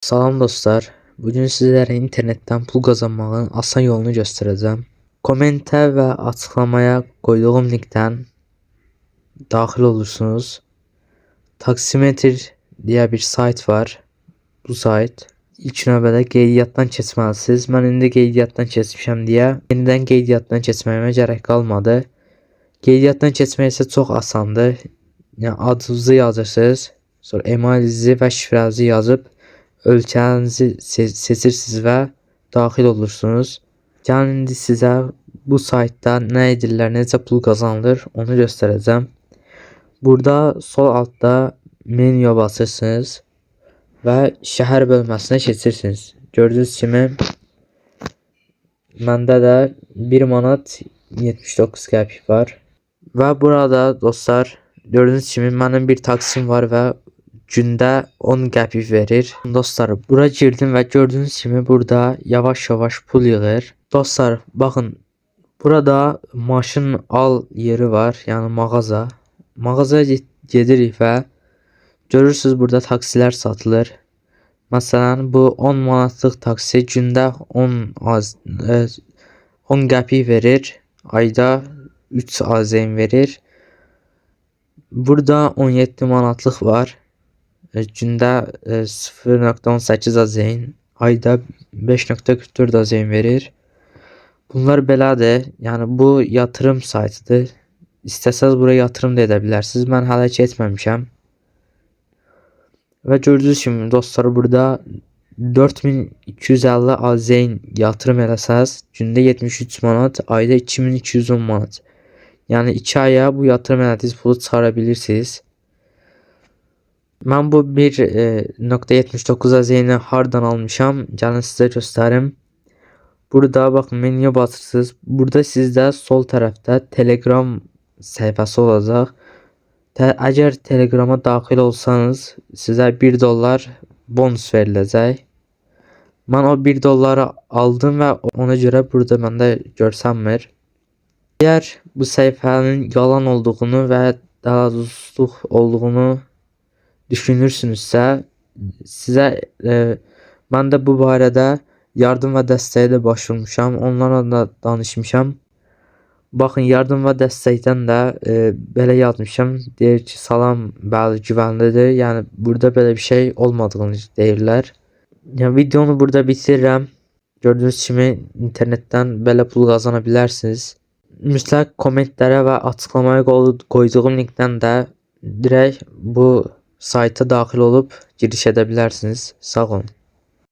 Salam dostlar. Bugün sizlere internetten pul kazanmağın asan yolunu göstereceğim. Komente ve açıklamaya koyduğum linkten daxil olursunuz. Taximeter diye bir sayt var. Bu sayt ilk növbədə qeydiyyatdan keçməlisiniz. Mən indi qeydiyyatdan keçmişəm deyə yenidən qeydiyyatdan keçməyimə gərək qalmadı. Qeydiyyatdan keçmək isə çox asandır. Yəni adınızı yazırsınız, sonra emailinizi və şifrənizi yazıb ölkənizi seçirsiniz və daxil olursunuz. Gəlin indi sizə bu saytda nə edirlər, necə pul qazanılır onu göstərəcəm. Burada sol altda menyuya basırsınız və şəhər bölməsinə keçirsiniz. Gördüyünüz kimi məndə də 1 manat 79 qəpik var. Və burada dostlar gördüyünüz kimi mənim bir taksim var və gündə 10 qəpik verir. Dostlar bura girdim və gördüyünüz kimi burada yavaş-yavaş pul yığır. Dostlar baxın, burada maşın al yeri var, yəni mağaza. Mağazaya gedirik və görürsüz burada taksilər satılır. Məsələn bu 10 manatlıq taksi gündə 10 qəpik verir, ayda 3 AZM verir. Burada 17 manatlıq var. Gündə 0.18 AZM, ayda 5.44 AZM verir. Bunlar belədir. Yəni bu yatırım saytıdır. İstəsəz buraya yatırım da edə bilərsiniz. Mən hələ ki etməmişəm. Və gördüyünüz kimi dostlar burada 4250 AZM yatırım eləsəz gündə 73 manat, ayda 2210 manat. Yəni 2 aya bu yatırım elədiyiniz pulu çıxara bilirsiniz. Mən bu 1.79 AZM-i hardan almışam? Gəlin sizə göstərim. Burada baxın menyuya basırsınız. Burada sizdə sol tərəfdə Telegram səhifəsi olacaq. Əgər Telegrama daxil olsanız sizə $1 bonus veriləcək. Mən o $1 aldım və ona görə burada məndə görsənmir. Əgər bu səhifənin yalan olduğunu və dələduzluq olduğunu düşünürsünüzsə, sizə mən də bu barədə yardım və dəstəyə də başvurmuşam. Onlarla da danışmışam. Baxın, yardım və dəstəkdən də belə yazmışam. Deyir ki, salam, bəli, güvənlidir. Yəni burada belə bir şey olmadığını deyirlər. Yəni videonu burada bitirirəm. Gördüyünüz kimi internetdən belə pul qazana bilərsiniz. Mütləq kommentlərə və açıqlamaya qoyduğum linkdən də direkt bu sayta daxil olub giriş edə bilərsiniz. Sağ olun.